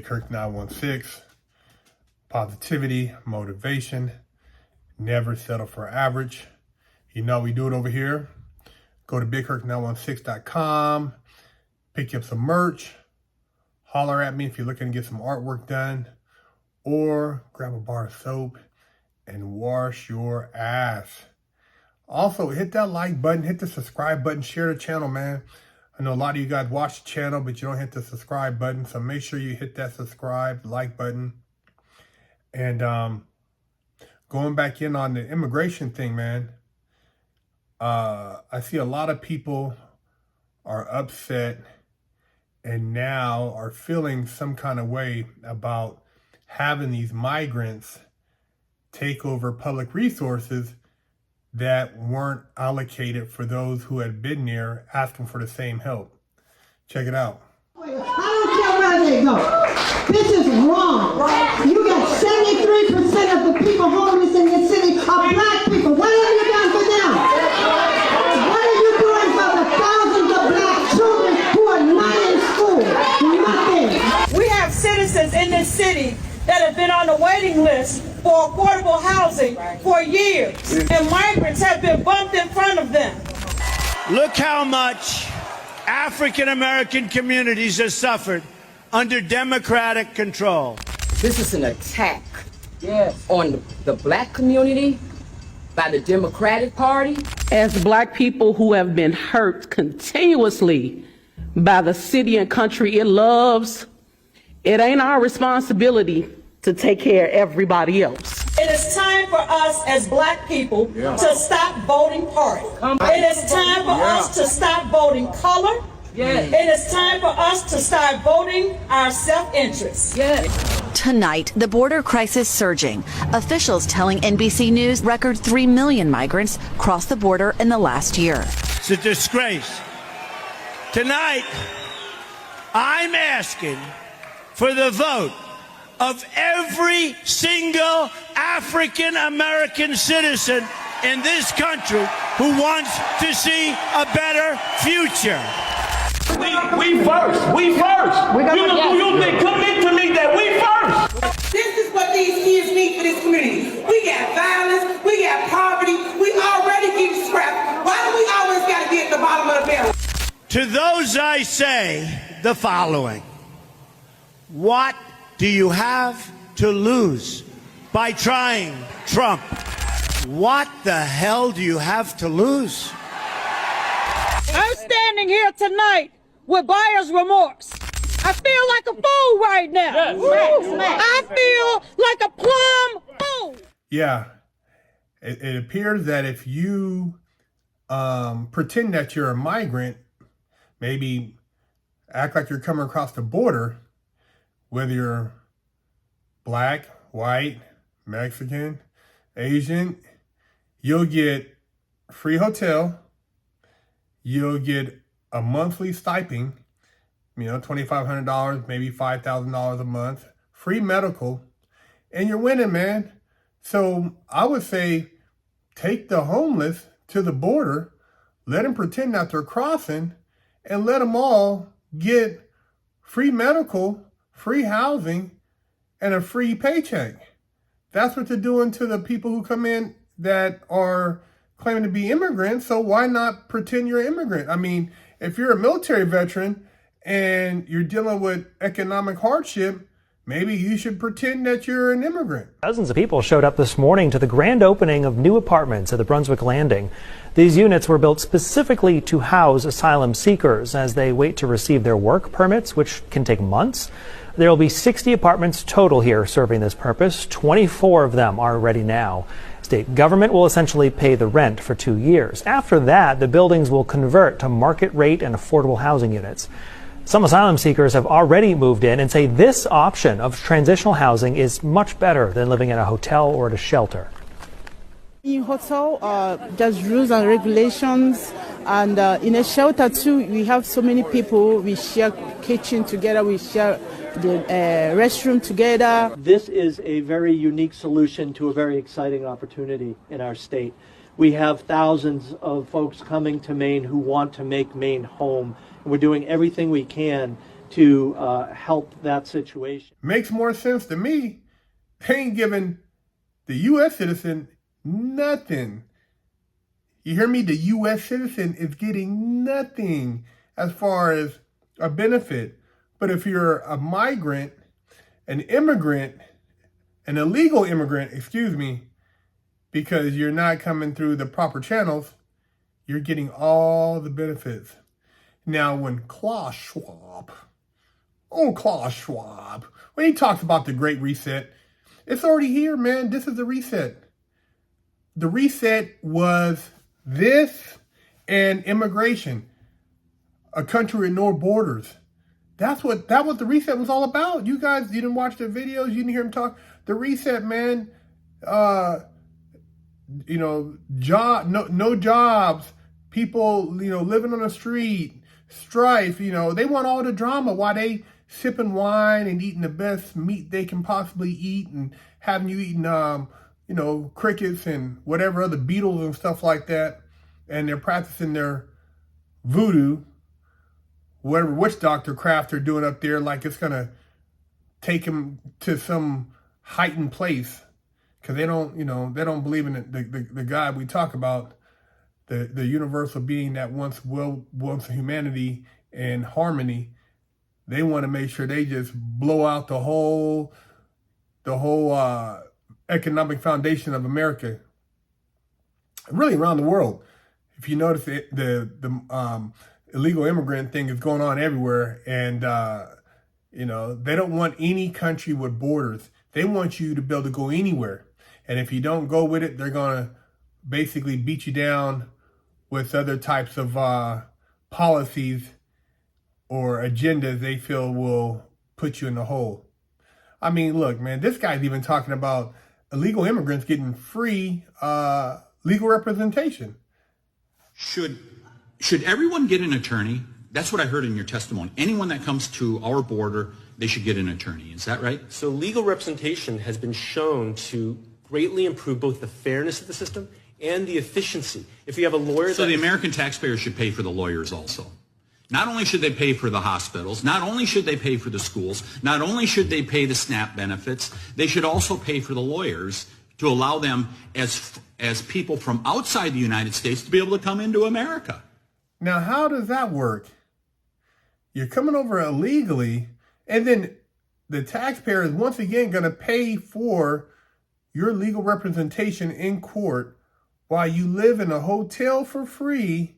Kirk 916. Positivity, motivation, never settle for average. You know we do it over here. Go to bigkirk916.com, pick up some merch, holler at me if you're looking to get some artwork done, or grab a bar of soap and wash your ass. Also, hit that like button, hit the subscribe button, share the channel, man. I know a lot of you guys watch the channel, but you don't hit the subscribe button, so make sure you hit that subscribe, like button. And going back in on the immigration thing, man, I see a lot of people are upset and now are feeling some kind of way about having these migrants take over public resources that weren't allocated for those who had been there asking for the same help. Check it out. I don't care where they go. This is wrong. You got 73% of the people homeless in this city are black people. What have you done for them? What are you doing for the thousands of black children who are not in school? Nothing. We have citizens in this city that have been on the waiting list for affordable housing for years, and migrants have been bumped in front of them. Look how much African American communities have suffered under Democratic control. This is an attack on the black community by the Democratic Party. As black people who have been hurt continuously by the city and country it loves, it ain't our responsibility to take care of everybody else. It is time for us as black people to stop voting party. It is time for us to stop voting color. It is time for us to start voting our self-interest. Tonight, the border crisis surging. Officials telling NBC News record 3 million migrants crossed the border in the last year. It's a disgrace. Tonight, I'm asking for the vote of every single African American citizen in this country who wants to see a better future. We first. You think commit to me that we first. This is what these kids need for this community. We got violence, we got poverty, we already get scrapped. Why do we always got to be at the bottom of the barrel? To those I say the following: what do you have to lose by trying Trump? What the hell do you have to lose? I'm standing here tonight with buyer's remorse. I feel like a fool right now. I feel like a plum fool. Yeah, it appears that if you pretend that you're a migrant, maybe act like you're coming across the border, whether you're black, white, Mexican, Asian, you'll get free hotel, you'll get a monthly stipend, $2,500, maybe $5,000 a month, free medical, and you're winning, man. So I would say take the homeless to the border, let them pretend that they're crossing, and let them all get free medical, free housing, and a free paycheck. That's what they're doing to the people who come in that are claiming to be immigrants. So why not pretend you're an immigrant? I mean, if you're a military veteran and you're dealing with economic hardship, maybe you should pretend that you're an immigrant. Dozens of people showed up this morning to the grand opening of new apartments at the Brunswick Landing. These units were built specifically to house asylum seekers as they wait to receive their work permits, which can take months. There will be 60 apartments total here serving this purpose. 24 of them are ready now. State government will essentially pay the rent for 2 years. After that, the buildings will convert to market rate and affordable housing units. Some asylum seekers have already moved in and say this option of transitional housing is much better than living in a hotel or at a shelter. In hotel, there's rules and regulations, and in a shelter too, we have so many people. We share kitchen together, we share the restroom together. This is a very unique solution to a very exciting opportunity in our state. We have thousands of folks coming to Maine who want to make Maine home. And we're doing everything we can to help that situation. Makes more sense to me. They ain't giving the U.S. citizen nothing. You hear me? The U.S. citizen is getting nothing as far as a benefit. But if you're a migrant, an immigrant, an illegal immigrant, because you're not coming through the proper channels, you're getting all the benefits. Now, when Klaus Schwab, when he talks about the Great Reset, it's already here, man. This is the reset. The reset was this and immigration, a country with no borders. That was the reset was all about. You guys, you didn't watch the videos, you didn't hear him talk. The reset, man. No jobs, people, living on the street, strife. They want all the drama while they sipping wine and eating the best meat they can possibly eat, and having you eating, crickets and whatever other beetles and stuff like that. And they're practicing their voodoo, whatever witch doctor craft they're doing up there, like it's gonna take them to some heightened place, because they don't believe in the God we talk about, the universal being that wants humanity and harmony. They want to make sure they just blow out the whole economic foundation of America, really around the world. If you notice, the illegal immigrant thing is going on everywhere, and they don't want any country with borders. They want you to be able to go anywhere, and if you don't go with it, they're gonna basically beat you down with other types of policies or agendas they feel will put you in the hole. I mean, look, man, this guy's even talking about illegal immigrants getting free legal representation. Should everyone get an attorney? That's what I heard in your testimony. Anyone that comes to our border, they should get an attorney. Is that right? So legal representation has been shown to greatly improve both the fairness of the system and the efficiency. If you have a lawyer... So the American taxpayer should pay for the lawyers also. Not only should they pay for the hospitals, not only should they pay for the schools, not only should they pay the SNAP benefits, they should also pay for the lawyers to allow them as people from outside the United States to be able to come into America. Now, how does that work? You're coming over illegally, and then the taxpayer is once again going to pay for your legal representation in court while you live in a hotel for free,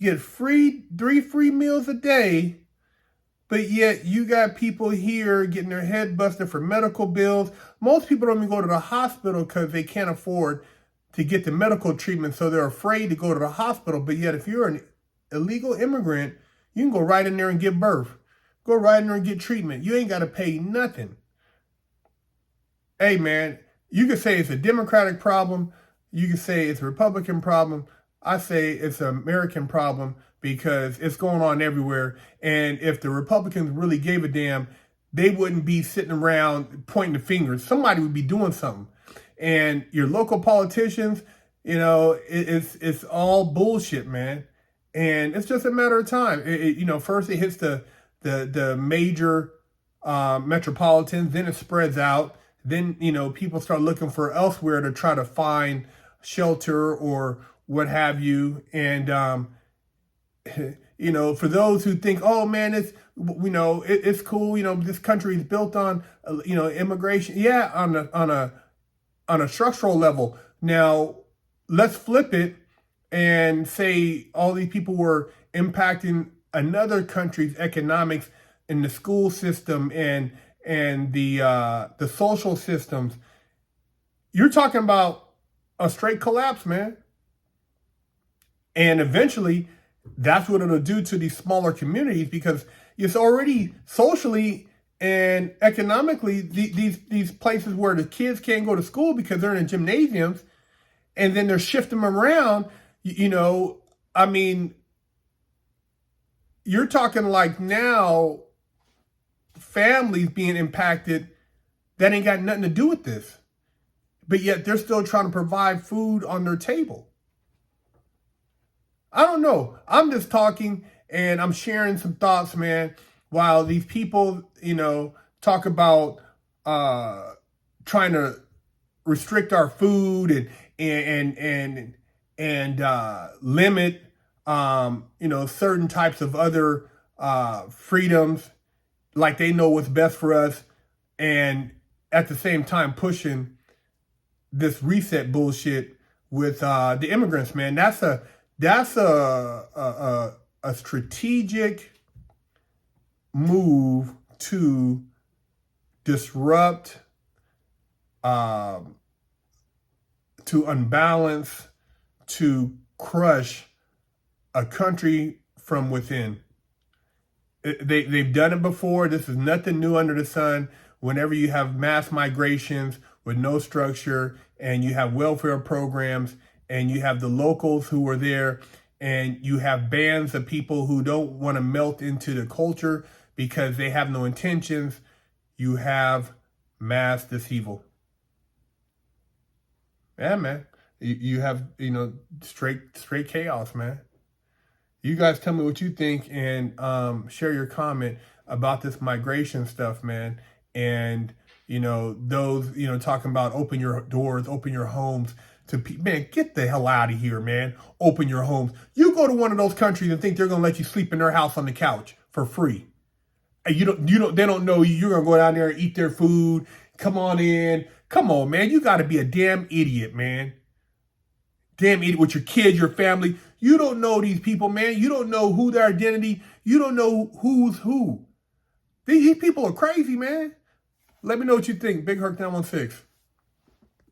get 3 free meals a day, but yet you got people here getting their head busted for medical bills. Most people don't even go to the hospital because they can't afford to get the medical treatment, so they're afraid to go to the hospital. But yet if you're an illegal immigrant, you can go right in there and give birth. Go right in there and get treatment. You ain't got to pay nothing. Hey, man, you can say it's a Democratic problem. You can say it's a Republican problem. I say it's an American problem because it's going on everywhere. And if the Republicans really gave a damn, they wouldn't be sitting around pointing the fingers. Somebody would be doing something. And your local politicians, it's all bullshit, man. And it's just a matter of time. First it hits the major metropolitans, then it spreads out. Then, people start looking for elsewhere to try to find shelter or what have you. And, for those who think, oh man, it's cool. This country is built on, immigration. Yeah, on a structural level. Now let's flip it and say all these people were impacting another country's economics in the school system and the social systems. You're talking about a straight collapse, man. And eventually, that's what it'll do to these smaller communities, because it's already socially and economically these places where the kids can't go to school because they're in gymnasiums, and then they're shifting them around. I mean, you're talking like now families being impacted that ain't got nothing to do with this, but yet they're still trying to provide food on their table. I don't know. I'm just talking and I'm sharing some thoughts, man. while these people, talk about trying to restrict our food and limit, certain types of other freedoms, like they know what's best for us, and at the same time pushing this reset bullshit with the immigrants, man. That's a strategic move to disrupt, to unbalance, to crush a country from within. They've done it before. This is nothing new under the sun. Whenever you have mass migrations with no structure, and you have welfare programs, and you have the locals who are there, and you have bands of people who don't want to melt into the culture because they have no intentions, you have mass disheaval. Yeah, man. You have, straight chaos, man. You guys tell me what you think, and share your comment about this migration stuff, man. And, those, talking about open your doors, open your homes to people. Man, get the hell out of here, man. Open your homes. You go to one of those countries and think they're going to let you sleep in their house on the couch for free. And they don't know you're going to go down there and eat their food. Come on in. Come on, man. You got to be a damn idiot, man. Damn idiot with your kids, your family. You don't know these people, man. You don't know who their identity. You don't know who's who. These people are crazy, man. Let me know what you think. Big Herc 916.